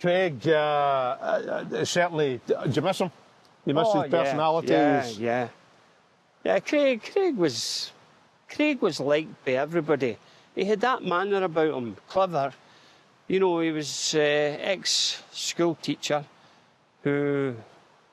Craig, certainly, do you miss him? You miss his personality? Yeah. Craig was liked by everybody. He had that manner about him, clever. You know, he was ex-school teacher who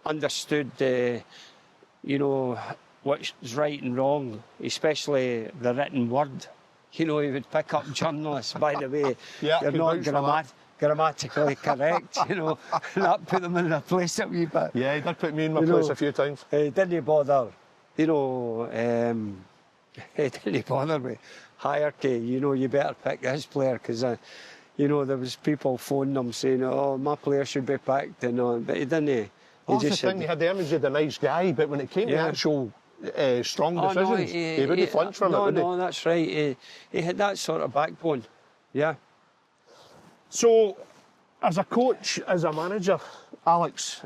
understood, you know, what's right and wrong, especially the written word. You know, he would pick up journalists, by the way, you're not grammatically correct, you know, and that put them in their place a wee bit. Yeah, he did put me in my place a few times. Didn't bother, you know, he didn't bother with hierarchy. You know, you better pick this player, because, you know, there was people phoning him saying, oh, my player should be picked, and all, but he didn't. That's the thing, he had the image of the nice guy, but when it came to actual strong decisions, he wouldn't flinch from it, would he? No, that's right. He had that sort of backbone, yeah. So, as a coach, as a manager, Alex,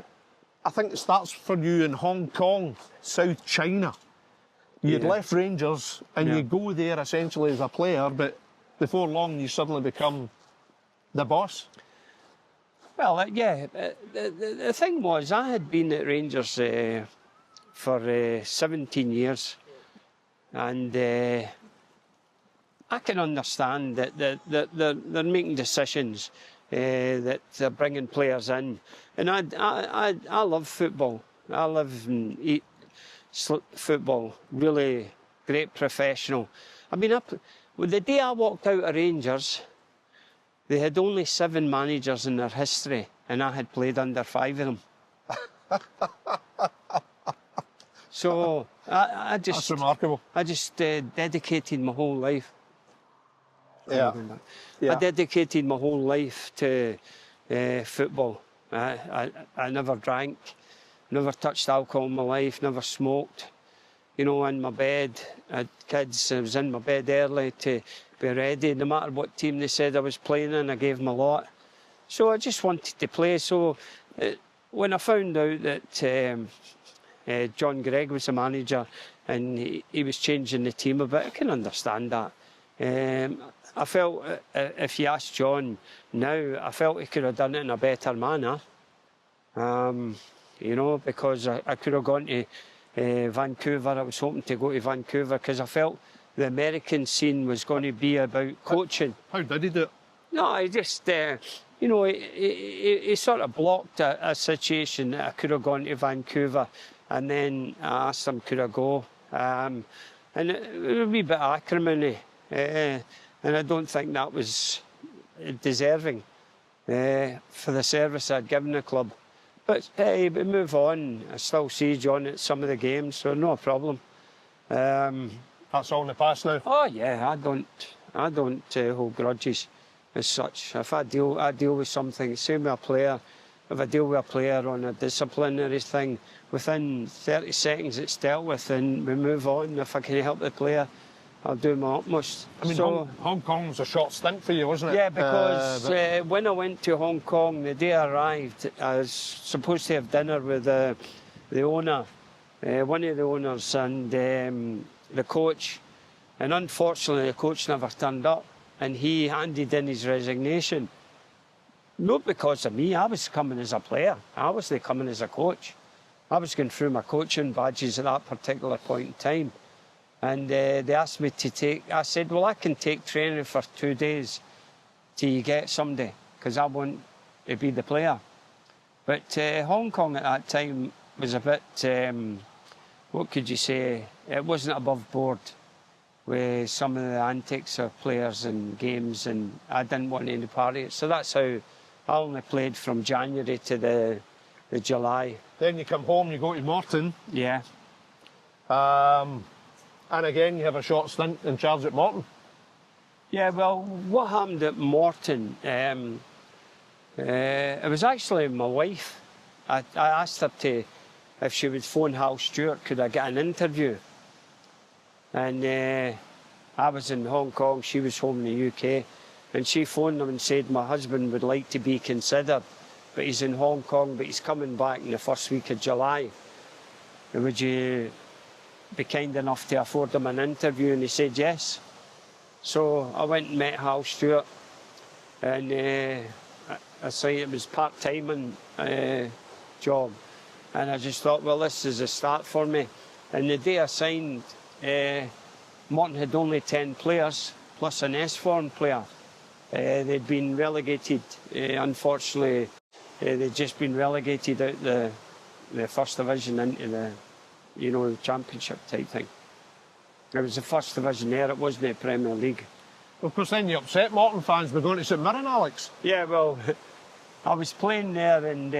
I think it starts for you in Hong Kong, South China. You'd left Rangers and you go there essentially as a player, but before long you suddenly become the boss. Well, the thing was, I had been at Rangers for 17 years, and I can understand that they're making decisions, that they're bringing players in, and I love football. I live and eat football. Really great professional. I mean, the day I walked out of Rangers, they had only 7 managers in their history, and I had played under 5 of them. So I just... That's remarkable. I just dedicated my whole life. Yeah. I dedicated my whole life to football. I never drank, never touched alcohol in my life, never smoked. You know, in my bed, I had kids, I was in my bed early to be ready. No matter what team they said I was playing in, I gave them a lot. So I just wanted to play. So when I found out that John Gregg was the manager and he was changing the team a bit, I can understand that. I felt, if you ask John now, I felt he could have done it in a better manner. You know, because I could have gone to Vancouver. I was hoping to go to Vancouver because I felt the American scene was going to be about coaching. How did he do it? No, I just, you know, he sort of blocked a situation that I could have gone to Vancouver, and then I asked him, could I go? And it was a wee bit of acrimony, and I don't think that was deserving for the service I'd given the club. But hey, we move on. I still see John at some of the games, so no problem. That's all in the past now? Oh yeah, I don't hold grudges as such. If I deal with something, same with a player. If I deal with a player on a disciplinary thing, within 30 seconds it's dealt with and we move on. If I can help the player, I'll do my utmost. I mean, so, Hong Kong was a short stint for you, wasn't it? Yeah, because when I went to Hong Kong, the day I arrived, I was supposed to have dinner with the owner, one of the owners, and the coach. And unfortunately, the coach never turned up, and he handed in his resignation. Not because of me. I was coming as a player. I wasn't coming as a coach. I was going through my coaching badges at that particular point in time. And they asked me to take... I said, well, I can take training for 2 days till you get somebody, because I want to be the player. But Hong Kong at that time was a bit... what could you say? It wasn't above board with some of the antics of players and games, and I didn't want any part of it. So that's how I only played from January to the July. Then you come home, you go to Morton. Yeah. And again, you have a short stint in charge at Morton. Yeah, well, what happened at Morton, it was actually my wife. I asked her if she would phone Hal Stewart, could I get an interview? And I was in Hong Kong, she was home in the UK, and she phoned them and said, my husband would like to be considered, but he's in Hong Kong, but he's coming back in the first week of July. And would you be kind enough to afford him an interview? And he said yes. So I went and met Hal Stewart, and I it was part-time job. And I just thought, well, this is a start for me. And the day I signed, Morton had only 10 players, plus an S-form player. They'd been relegated, unfortunately, they'd just been relegated out the first division into the, the championship type thing. It was the first division there, it wasn't the Premier League. Of course, then you upset Morton fans by going to St Mirren, Alex. Yeah, well, I was playing there and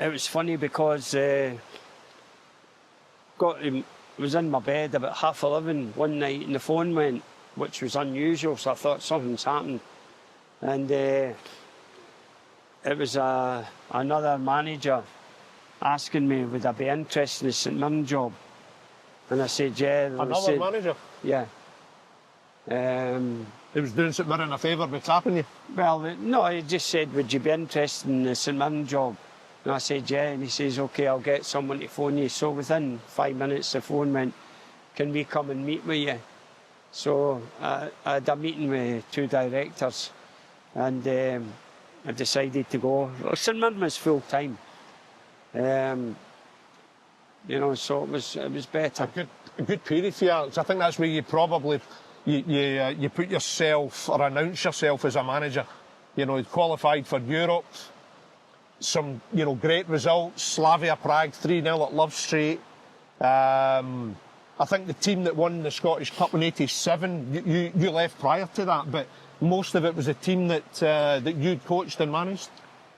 it was funny because was in my bed about 11:30 one night and the phone went, which was unusual, so I thought something's happened. And it was another manager asking me would I be interested in the St Mirren job. And I said, yeah. Another manager? Yeah. He was doing St Mirren a favour by tapping you? Well, no, he just said, would you be interested in the St Mirren job? And I said, yeah, and he says, OK, I'll get someone to phone you. So within 5 minutes, the phone went, can we come and meet with you? So I had a meeting with 2 directors and I decided to go. St Mirren was full time. So it was better. A good period for you, Alex. I think that's where you probably you put yourself or announce yourself as a manager. You qualified for Europe. Some great results. Slavia Prague 3-0 at Love Street. I think the team that won the Scottish Cup in '87, you left prior to that, but most of it was a team that you'd coached and managed.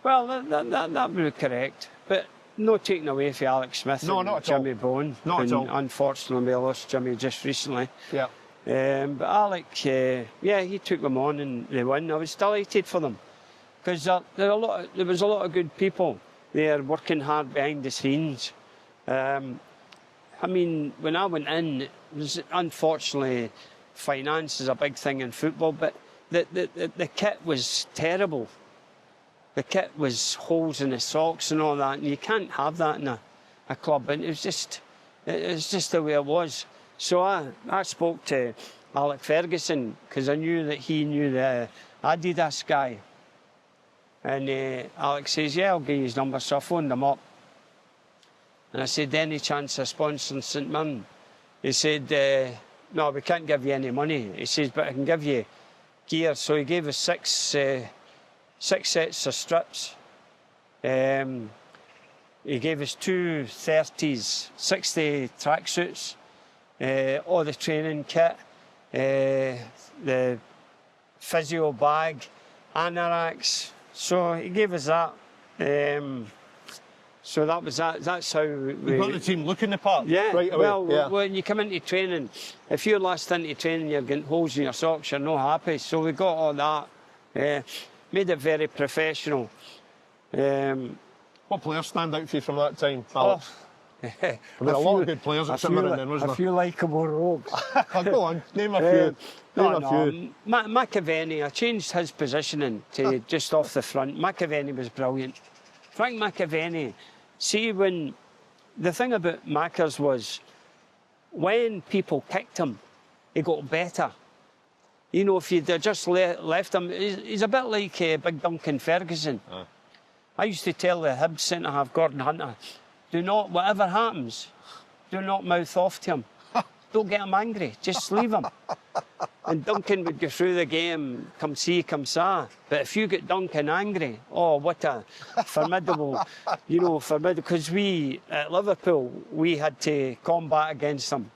Well, that would be correct, but no taking away from Alex Smith and Jimmy Bowen. Not at all. Unfortunately, we lost Jimmy just recently. Yeah. But Alec, he took them on and they won. I was delighted for them because there was a lot of good people there working hard behind the scenes. I mean, when I went in, it was unfortunately finance is a big thing in football, but the kit was terrible. The kit was holes in the socks and all that, and you can't have that in a club. And it was just the way it was. So I spoke to Alec Ferguson because I knew that he knew the Adidas guy. And Alex says, yeah, I'll give you his number. So I phoned him up. And I said, any chance of sponsoring St Mirren? He said, no, we can't give you any money. He says, but I can give you gear. So he gave us six sets of strips. He gave us 2 30s, 60 tracksuits, all the training kit, the physio bag, anoraks. So he gave us that. So that was that. That's how we got the team looking the part. Yeah. Right away. Well, when you come into training, if you're last into training, you're getting holes in your socks. You're not happy. So we got all that. Made it very professional. What players stand out for you from that time, Alex? There were a lot of good players at St Mirren then, wasn't there? A few likeable rogues. Go on, name a few. McAvennie, I changed his positioning to just off the front. McAvennie was brilliant. Frank McAvennie, see, when the thing about Maccas was when people kicked him, he got better. If you'd just left him, he's a bit like Big Duncan Ferguson. I used to tell the Hibs centre-half, Gordon Hunter, do not, whatever happens, do not mouth off to him. Don't get him angry, just leave him. And Duncan would go through the game, come see, come sa. But if you get Duncan angry, oh, what a formidable, because we, at Liverpool, we had to combat against him.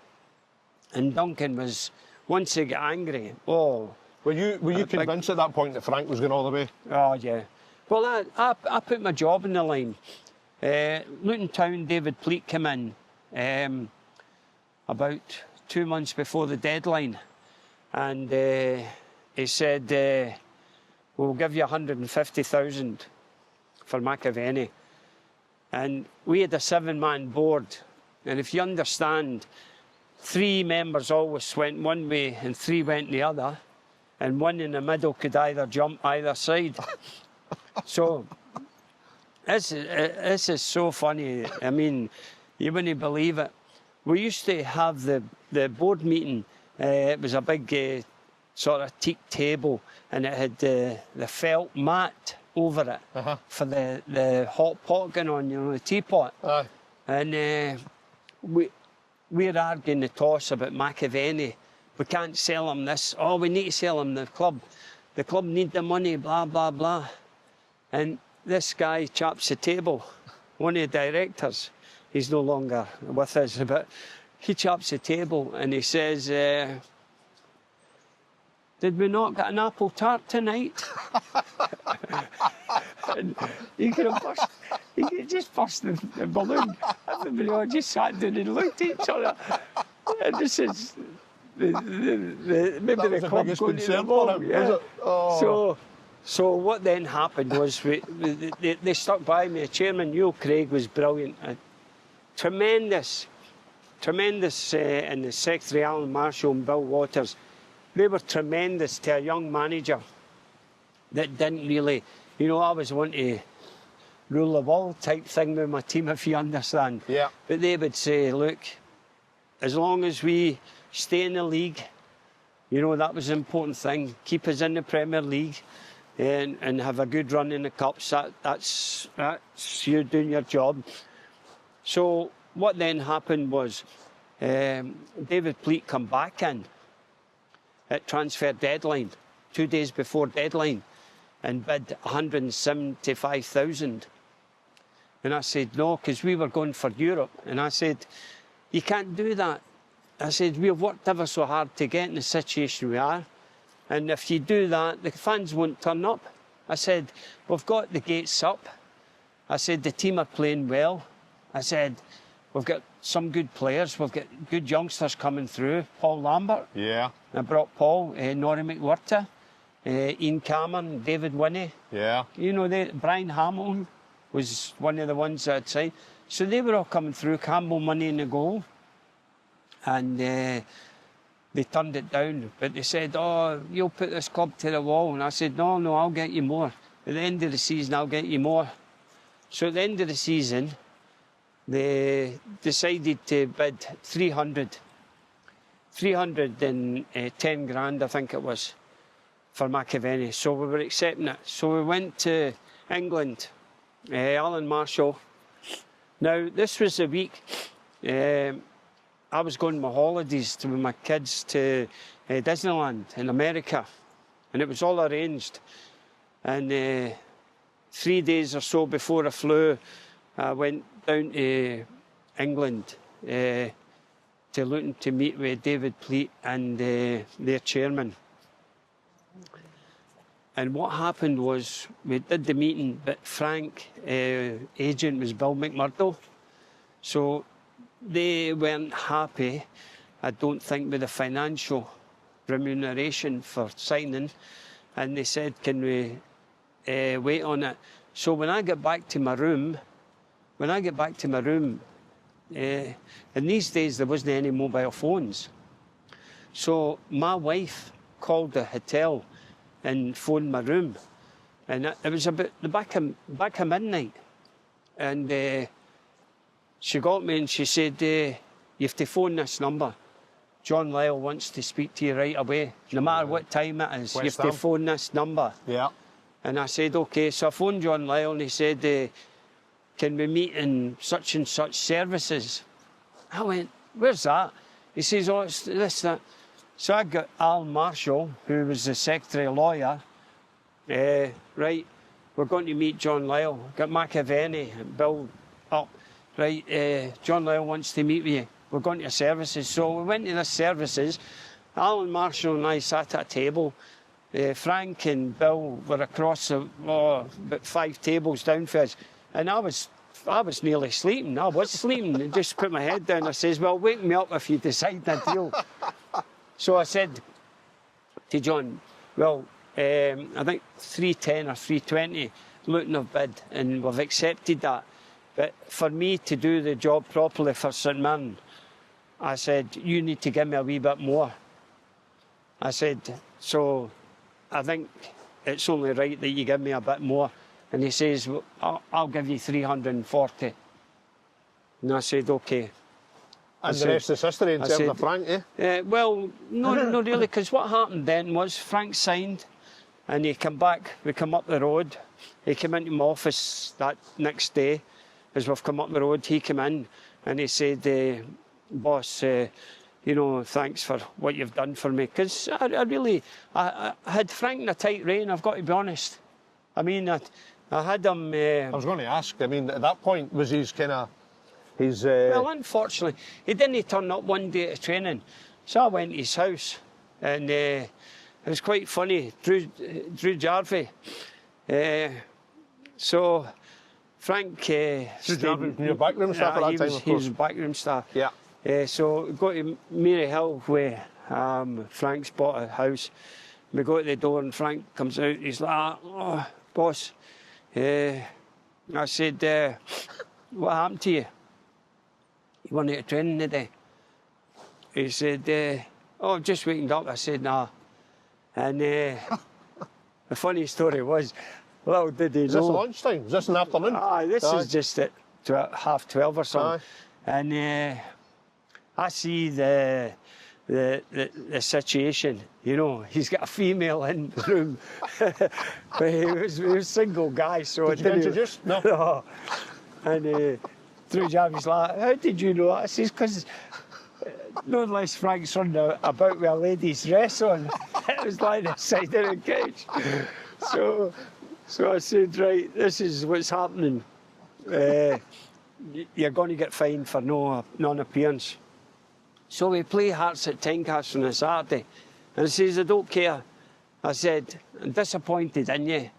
And Duncan was, once he got angry, oh. Were you convinced at that point that Frank was going all the way? Oh, yeah. Well, I put my job in the line. Luton Town, David Pleat came in about 2 months before the deadline. And he said, we'll give you 150,000 for McAvennie. And we had a 7-man board. And if you understand, 3 members always went one way and 3 went the other. And 1 in the middle could either jump either side. So, this is so funny. I mean, you wouldn't believe it. We used to have the board meeting. It was a big sort of teak table, and it had the felt mat over it for the hot pot going on, you know, the teapot. Aye. And we're arguing the toss about McAvennie. We can't sell him this. Oh, we need to sell him the club. The club need the money, blah, blah, blah. And this guy chaps the table, one of the directors. He's no longer with us, but he chaps the table and he says, did we not get an apple tart tonight? And he just burst the balloon. Everybody all just sat down and looked at each other. And this is maybe the club going to the ball. Yeah. Oh. So what then happened was they stuck by me. Chairman Neil Craig was brilliant. Tremendous, and the Secretary Alan Marshall and Bill Waters, they were tremendous to a young manager that didn't really, you know, I was one to rule the world type thing with my team, if you understand. Yeah. But they would say, look, as long as we stay in the league, you know, that was an important thing. Keep us in the Premier League and have a good run in the Cups. That's you doing your job. So what then happened was David Pleat come back in at transfer deadline, 2 days before deadline, and bid 175,000. And I said, no, because we were going for Europe. And I said, you can't do that. I said, we've worked ever so hard to get in the situation we are. And if you do that, the fans won't turn up. I said, we've got the gates up. I said, the team are playing well. I said, we've got some good players. We've got good youngsters coming through. Paul Lambert. Yeah. I brought Paul, Norrie McWhirter, Ian Cameron, David Winnie. Yeah. You know, Brian Hamilton was one of the ones I'd say. So they were all coming through. Campbell money in the goal. And they turned it down. But they said, oh, you'll put this club to the wall. And I said, no, I'll get you more. At the end of the season, I'll get you more. So at the end of the season, they decided to bid 310 grand, I think it was, for McAvennie. So we were accepting it. So we went to England, Alan Marshall. Now, this was the week I was going on my holidays with my kids to Disneyland in America, and it was all arranged. And 3 days or so before I flew, I went down to England to Luton to meet with David Pleat and their chairman. And what happened was, we did the meeting, but Frank, agent, was Bill McMurdo. So they weren't happy, I don't think, with the financial remuneration for signing. And they said, can we wait on it? So when I get back to my room, in these days there wasn't any mobile phones. So my wife called the hotel and phoned my room. And it was about the back of midnight. And she got me and she said, you have to phone this number. John Lyle wants to speak to you right away. No matter what time it is, you have to phone this number. Yeah. And I said, OK. So I phoned John Lyle and he said, can we meet in such and such services? I went, where's that? He says, oh, it's this, that. So I got Al Marshall, who was the secretary lawyer. Right, we're going to meet John Lyle. Got McAvennie and Bill up. Right, John Lyle wants to meet with you. We're going to services. So we went to the services. Alan Marshall and I sat at a table. Frank and Bill were across about 5 tables down for us. And I was nearly sleeping. I was sleeping. I just put my head down. I says, well, wake me up if you decide a deal. So I said to John, well, I think 310 or 320 Luton have bid, and we've accepted that. But for me to do the job properly for St Mirren, I said, you need to give me a wee bit more. I said, so I think it's only right that you give me a bit more. And he says, well, I'll give you 340. And I said, OK. And the rest is history in terms of Frank, eh? Well, no, no, really, because what happened then was Frank signed, and he came back. We come up the road. He came into my office that next day, as we've come up the road. He came in and he said, "Boss, you know, thanks for what you've done for me." Because I had Frank in a tight rein. I've got to be honest. I mean, I had him. I was going to ask. I mean, at that point, was his kind of his? Well, unfortunately, he didn't turn up one day at training, so I went to his house, and it was quite funny. Drew Jarvie. So Frank. Drew Jarvie was your backroom staff at that time, of course. He was backroom staff. Yeah. So go to Mary Hill where Frank's bought a house. We go to the door and Frank comes out. He's like, "Oh, boss." I said, "What happened to you? You weren't at training today?" He said, "Oh, I've just wakened up." I said, "Nah." And the funny story was, little did he know. Is this lunchtime? Is this in the afternoon? This is just at 12:30 or something. And I see the situation. You know, he's got a female in the room. But he was a single guy, so did you introduce? No. No. And Drew Jarvie's like, "How did you know?" I says, "Because no less Frank's running about with a lady's dress on." It was like the side of the couch. So I said, "Right, this is what's happening. You're going to get fined for non-appearance." So we play Hearts at Tynecastle on a Saturday. And I says, "I don't care." I said, "I'm disappointed in you.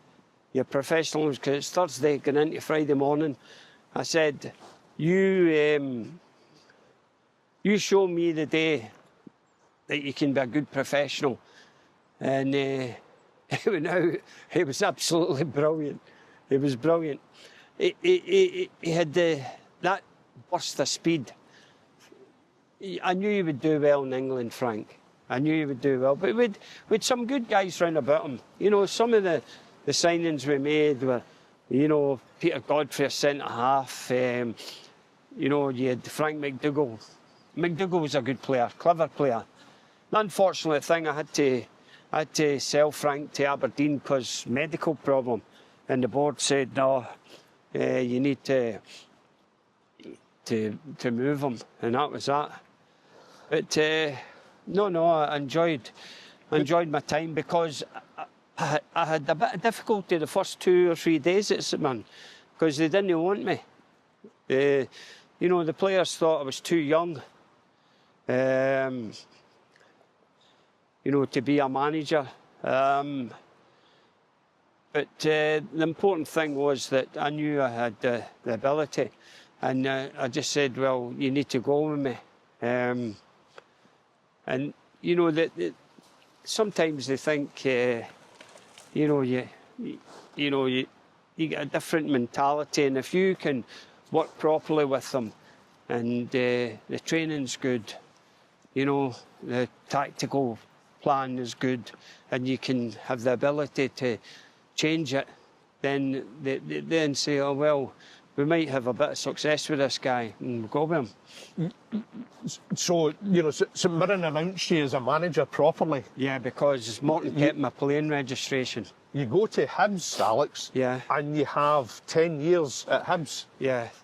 You're professionals because it's Thursday going into Friday morning." I said, you show me the day that you can be a good professional." And he went out. He was absolutely brilliant. He was brilliant. He had that burst of speed. I knew he would do well in England, Frank. I knew he would do well. But we'd some good guys round about him. You know, some of the signings we made were, you know, Peter Godfrey, a centre-half. You know, you had Frank McDougall. McDougall was a good player, clever player. The unfortunate thing, I had to sell Frank to Aberdeen because medical problem. And the board said, "No, you need to move him." And that was that. But no, I enjoyed my time because I had a bit of difficulty the first 2 or 3 days at St Mirren because they didn't want me. You know, the players thought I was too young, you know, to be a manager. But the important thing was that I knew I had the ability. And I just said, "Well, you need to go with me." And you know that sometimes they think, you know, you get a different mentality, and if you can work properly with them, and the training's good, you know, the tactical plan is good, and you can have the ability to change it, then they then say, "Oh well, we might have a bit of success with this guy," and we'll go with him. So, you know, St Mirren announced you as a manager properly. Yeah, because Morton kept my playing registration. You go to Hibs, Alex, and you have 10 years at Hibs,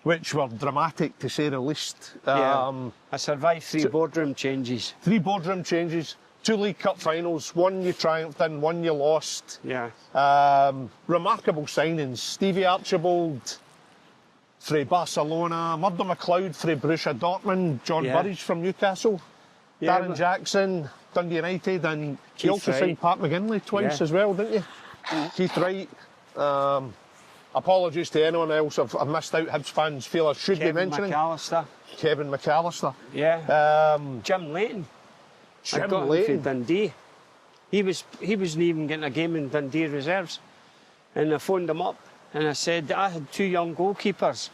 which were dramatic to say the least. I survived 3 boardroom changes. 3 boardroom changes, 2 League Cup finals, 1 you triumphed in, 1 you lost. Yeah. Remarkable signings. Stevie Archibald from Barcelona, Murdo McLeod from Borussia Dortmund, John Burridge from Newcastle, Darren Jackson, Dundee United, and you also signed Pat McGinley twice as well, didn't you? Keith Wright. Apologies to anyone else I've missed out. Hibs fans feel I should be mentioning. Kevin McAllister. Yeah. Jim Leighton. Jim Leighton. From Dundee. He wasn't even getting a game in Dundee reserves. And I phoned him up and I said, I had 2 young goalkeepers.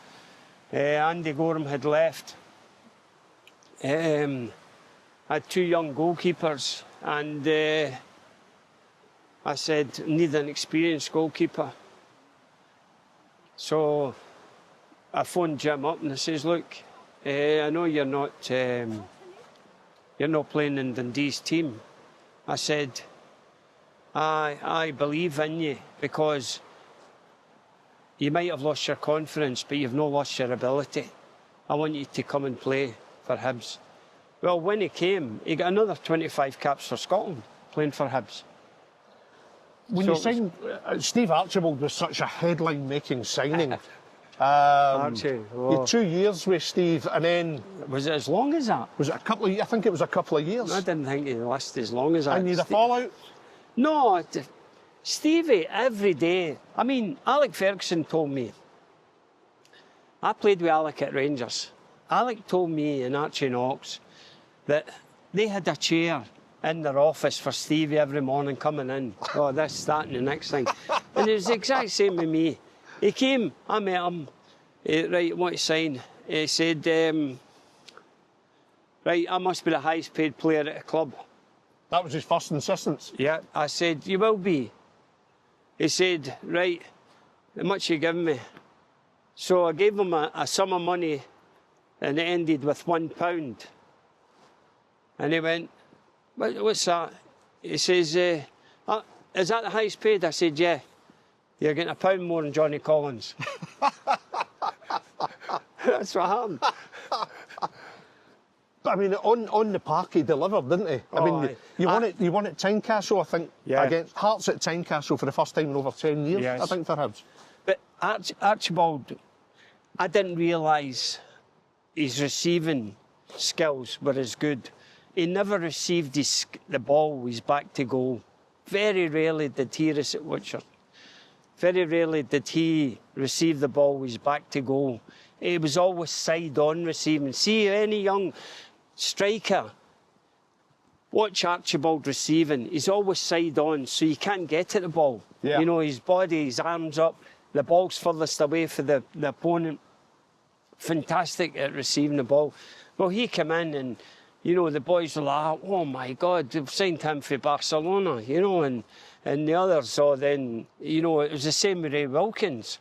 Andy Gorham had left. I had 2 young goalkeepers, and I said, need an experienced goalkeeper. So I phoned Jim up and I says, look, I know you're not playing in Dundee's team. I said, I believe in you because you might have lost your confidence, but you've not lost your ability. I want you to come and play for Hibs. Well, when he came, he got another 25 caps for Scotland, playing for Hibs. When you signed, Steve Archibald was such a headline-making signing. Archie, You had 2 years with Steve, and then... Was it as long as that? Was it a couple of... I think it was a couple of years. I didn't think he lasted as long as that. And you had a fallout? No, Stevie, every day. I mean, Alec Ferguson told me. I played with Alec at Rangers. Alec told me and Archie Knox that they had a chair in their office for Stevie every morning coming in. Oh, this, that and the next thing. And it was the exact same with me. He came, I met him, right, what he signed. He said, right, I must be the highest paid player at the club. That was his first insistence. Yeah, I said, you will be. He said, right, how much you giving me? So I gave him a sum of money and it ended with £1. And he went, what's that? He says, is that the highest paid? I said, yeah. You're getting £1 more than Johnny Collins. That's what happened. But I mean, on the park he delivered, didn't he? I mean, you won at Tynecastle, I think, against Hearts at Tynecastle for the first time in over 10 years, I think, for Hibs. But Archibald, I didn't realise his receiving skills were as good. He never received the ball with his back to goal. Very rarely did he Very rarely did he receive the ball with his back to goal. He was always side-on receiving. See, any young striker, watch Archibald receiving. He's always side-on, so you can't get at the ball. Yeah. You know, his body, his arms up, the ball's furthest away for the opponent. Fantastic at receiving the ball. Well, he came in and, you know, the boys were like, oh, my God, they've signed him for Barcelona, you know, and the others saw then, you know, it was the same with Ray Wilkins.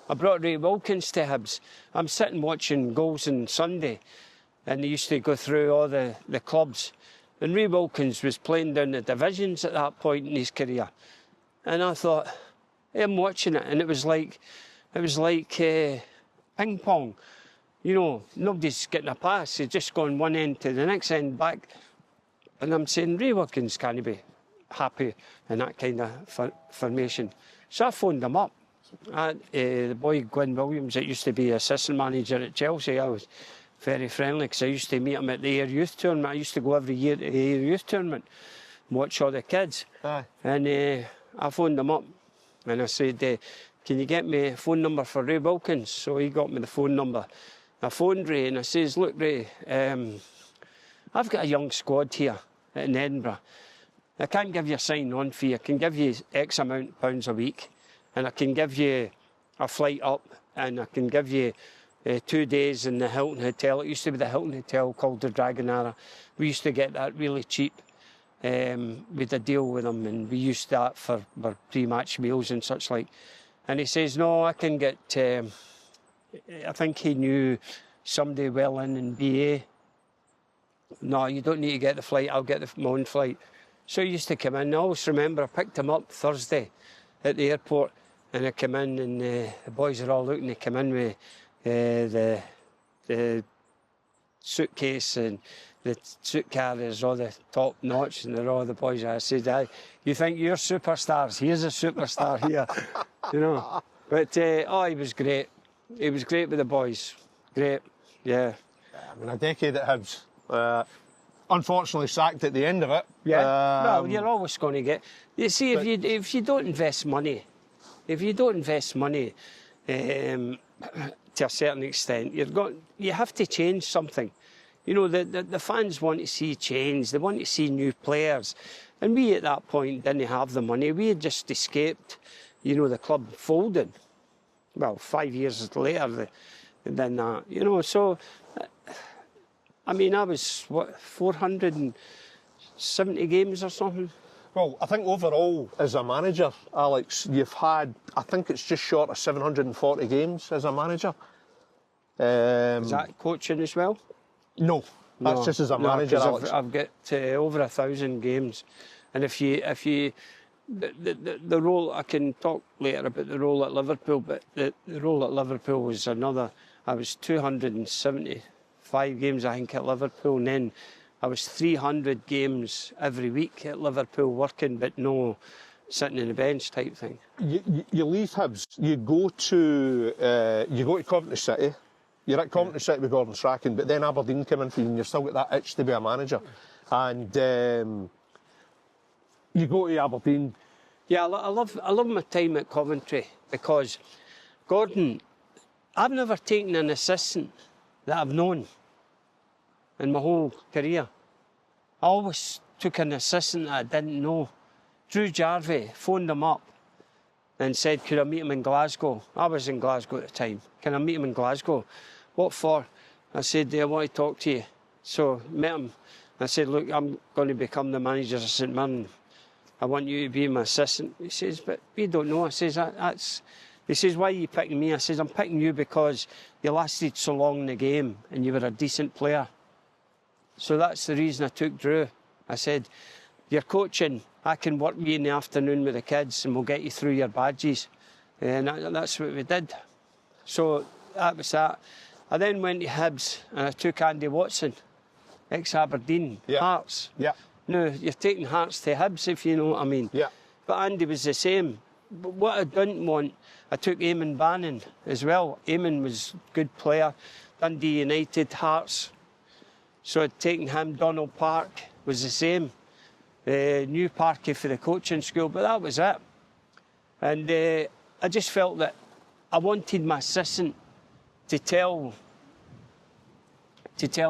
I brought Ray Wilkins to Hibs. I'm sitting watching goals on Sunday, and they used to go through all the clubs. And Ray Wilkins was playing down the divisions at that point in his career. And I thought, hey, I'm watching it, and it was like ping pong. You know, nobody's getting a pass. He's just going one end to the next end back. And I'm saying, Ray Wilkins can't be happy in that kind of formation. So I phoned him up. The boy, Glenn Williams, that used to be assistant manager at Chelsea, I was very friendly because I used to meet him at the Ayr Youth Tournament. I used to go every year to the Ayr Youth Tournament and watch all the kids. Aye. And I phoned him up and I said, can you get me a phone number for Ray Wilkins? So he got me the phone number. I phoned Ray and I says, look, Ray, I've got a young squad here in Edinburgh. I can't give you a sign-on fee. I can give you X amount of pounds a week, and I can give you a flight up, and I can give you 2 days in the Hilton Hotel. It used to be the Hilton Hotel called the Dragonara. We used to get that really cheap. With a deal with them, and we used that for pre-match meals and such like. And he says, no, I can get, I think he knew somebody well in BA. No, you don't need to get the flight, I'll get my own flight. So he used to come in. I always remember I picked him up Thursday at the airport, and I came in, and the boys are all looking. They come in with the suitcase and the suit carriers, all the top notch, and they're all the boys. I said, you think you're superstars? Here's a superstar here, you know. But he was great. He was great with the boys. Great, yeah. I mean, a decade at Hibs. Unfortunately sacked at the end of it. Yeah. Well, you're always going to get. You see, if you don't invest money, to a certain extent, you have to change something. You know, the fans want to see change. They want to see new players. And we, at that point, didn't have the money. We had just escaped, you know, the club folded. Well, 5 years later than that, you know. So, I mean, I was, 470 games or something? Well, I think overall, as a manager, Alex, you've had, I think it's just short of 740 games as a manager. Is that coaching as well? No, that's just as a manager, 'cause Alex. I've got over 1,000 games, and if you the role, I can talk later about the role at Liverpool, but the role at Liverpool was another. I was 275 games, I think, at Liverpool, and then I was 300 games every week at Liverpool working, but no sitting on the bench type thing. You leave Hibs, you go to Coventry City. You're at Coventry City with Gordon Strachan, but then Aberdeen come in for you, and you've still got that itch to be a manager. And you go to Aberdeen. Yeah, I love my time at Coventry because Gordon, I've never taken an assistant that I've known in my whole career. I always took an assistant that I didn't know. Drew Jarvie phoned him up and said, could I meet him in Glasgow? I was in Glasgow at the time. Can I meet him in Glasgow? What for? I said, I want to talk to you. So met him. I said, look, I'm going to become the manager of St Mirren. I want you to be my assistant. He says, but we don't know. I says, he says, why are you picking me? I says, I'm picking you because you lasted so long in the game and you were a decent player. So that's the reason I took Drew. I said, you're coaching, I can work with you in the afternoon with the kids and we'll get you through your badges. And that's what we did. So that was that. I then went to Hibs and I took Andy Watson, ex-Aberdeen, Hearts. Yeah. Now, you're taking Hearts to Hibs, if you know what I mean. Yeah. But Andy was the same. But what I didn't want, I took Eamon Bannon as well. Eamon was a good player. Dundee United, Hearts. So I'd taken him. Donald Park was the same. New Parky for the coaching school, but that was it. And I just felt that I wanted my assistant to tell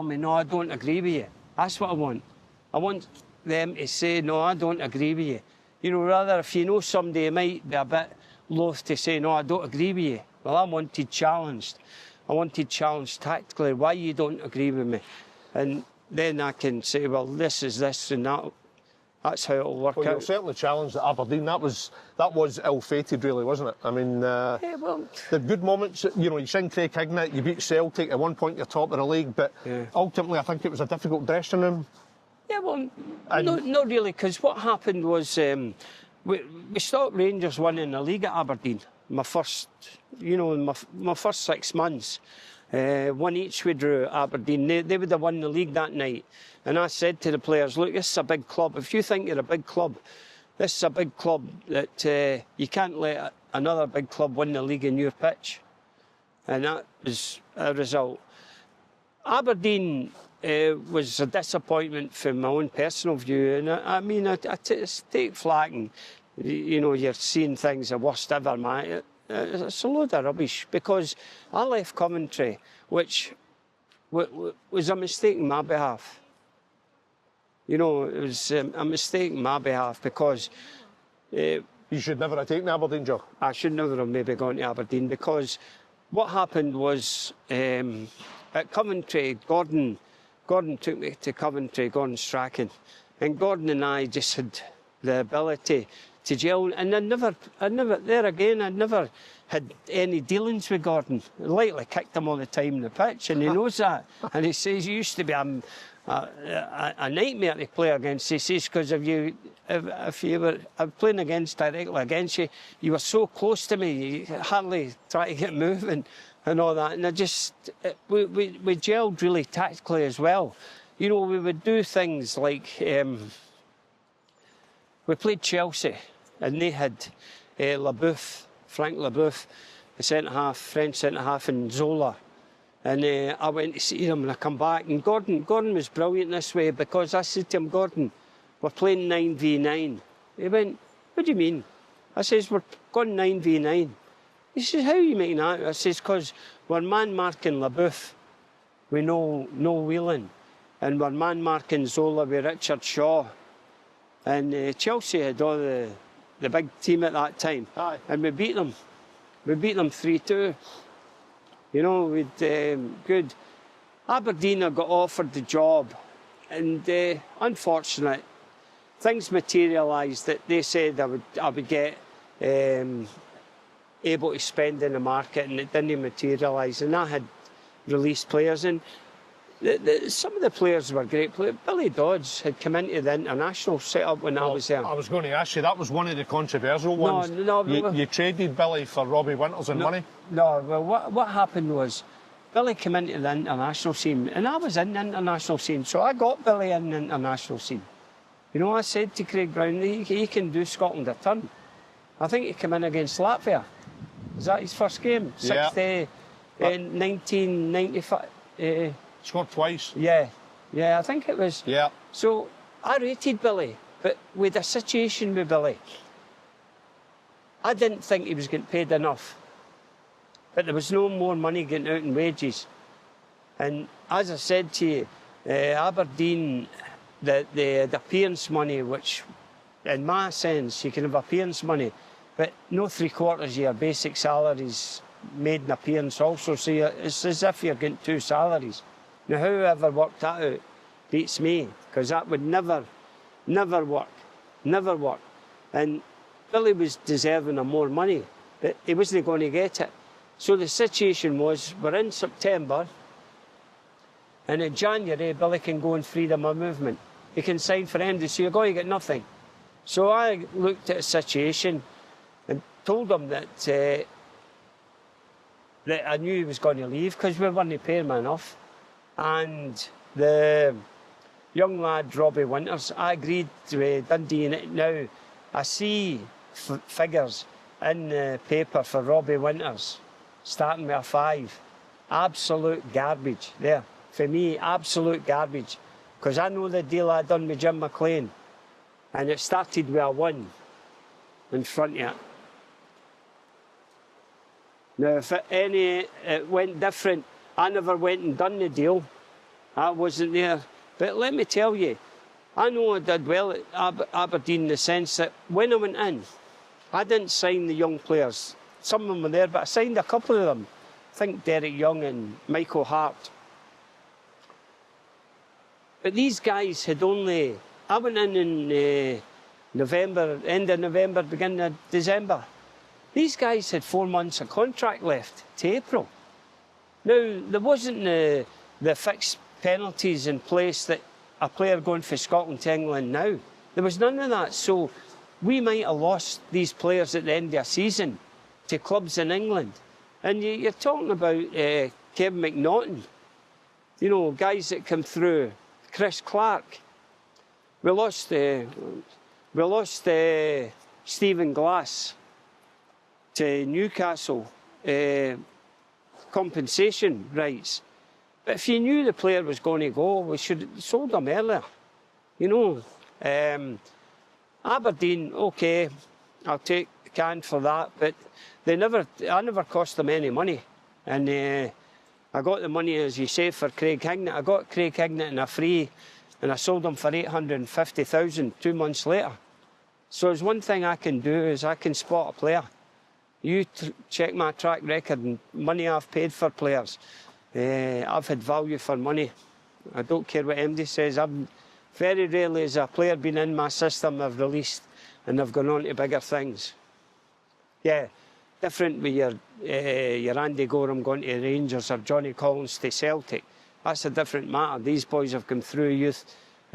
me, no, I don't agree with you. That's what I want. I want them to say, no, I don't agree with you. You know, rather, if you know somebody who might be a bit loath to say, no, I don't agree with you. Well, I wanted challenged. I wanted challenged tactically, why you don't agree with me. And then I can say, well, this is this and that. That's how it'll work Well, you were out. certainly challenged at Aberdeen. That was ill-fated, really, wasn't it? I mean, Yeah, well, the good moments, you know, you sing Craig Hignett, you beat Celtic, at one point you're top of the league, but ultimately I think it was a difficult dressing room. yeah, well, not really, because what happened was we stopped Rangers winning the league at Aberdeen. My first 6 months. One each we drew at Aberdeen. They would have won the league that night. And I said to the players, look, this is a big club. If you think you're a big club, this is a big club that you can't let another big club win the league in your pitch. And that was a result. Aberdeen was a disappointment from my own personal view. And I mean, I take flack and, you know, you're seeing things the worst ever, man. It's a load of rubbish because I left Coventry, which was a mistake on my behalf. You know, it was a mistake on my behalf because... you should never have taken Aberdeen, Joe. I should never have maybe gone to Aberdeen because what happened was at Coventry, Gordon took me to Coventry, Gordon Strachan, and Gordon and I just had the ability to gel, and I'd never had any dealings with Gordon. I lightly kicked him all the time in the pitch, and he knows that. And he says, you used to be a nightmare to play against. He says, because if you were playing directly against you, you were so close to me, you hardly try to get moving and all that. And we gelled really tactically as well. You know, we would do things like, we played Chelsea, and they had Frank LaBeouf, the centre-half, French centre-half, and Zola. And I went to see him, and I come back, and Gordon was brilliant this way, because I said to him, Gordon, we're playing 9v9. He went, what do you mean? I says, we're going 9v9. He says, how are you making that? I says, because we're man-marking LaBeouf with no wheeling, and we're man-marking Zola with Richard Shaw. And Chelsea had all the big team at that time. Aye. And we beat them. We beat them 3-2. You know, we'd good. Aberdeen got offered the job, and unfortunately, things materialised that they said I would get able to spend in the market, and it didn't materialise. And I release players. And some of the players were great players. Billy Dodds had come into the international setup when I was there. I was going to ask you, that was one of the controversial ones. You traded Billy for Robbie Winters and money? No, well, what happened was Billy came into the international scene, and I was in the international scene, so I got Billy in the international scene. You know, I said to Craig Brown, he can do Scotland a turn. I think he came in against Latvia. Was that his first game? Yeah. In 1995. Scored twice. Yeah, I think it was. Yeah. So I rated Billy, but with a situation with Billy, I didn't think he was getting paid enough. But there was no more money getting out in wages. And as I said to you, Aberdeen, the appearance money, which in my sense, you can have appearance money, but no 3/4 of your basic salaries made an appearance also. So it's as if you're getting two salaries. Now, whoever worked that out beats me, because that would never work. Never work. And Billy was deserving of more money, but he wasn't going to get it. So the situation was, we're in September, and in January, Billy can go in freedom of movement. He can sign for MD, so you're going to get nothing. So I looked at the situation and told him that I knew he was going to leave because we weren't paying him enough. And the young lad, Robbie Winters, I agreed to Dundee. Now, I see figures in the paper for Robbie Winters, starting with a 5. Absolute garbage there. For me, absolute garbage. Because I know the deal I done with Jim McLean. And it started with a 1 in front of it. Now, if it went different, I never went and done the deal. I wasn't there. But let me tell you, I know I did well at Aberdeen in the sense that when I went in, I didn't sign the young players. Some of them were there, but I signed a couple of them. I think Derek Young and Michael Hart. But these guys had only... I went in November, end of November, beginning of December. These guys had 4 months of contract left to April. Now, there wasn't the fixed penalties in place that a player going from Scotland to England now. There was none of that. So we might have lost these players at the end of a season to clubs in England. And you're talking about Kevin McNaughton, you know, guys that come through, Chris Clark. We lost Stephen Glass to Newcastle, compensation rights. But if you knew the player was going to go, we should have sold him earlier. You know, Aberdeen, okay, I'll take the can for that, but I never cost them any money. And I got the money, as you say, for Craig Hignett. I got Craig Hignett in a free, and I sold him for 850,000 2 months later. So there's one thing I can do is I can spot a player. You check my track record and money I've paid for players. I've had value for money. I don't care what MD says. Very rarely has a player been in my system I've released and I've gone on to bigger things. Yeah, different with your Andy Gorham going to Rangers or Johnny Collins to Celtic. That's a different matter. These boys have come through youth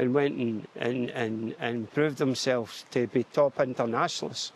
and went and proved themselves to be top internationalists.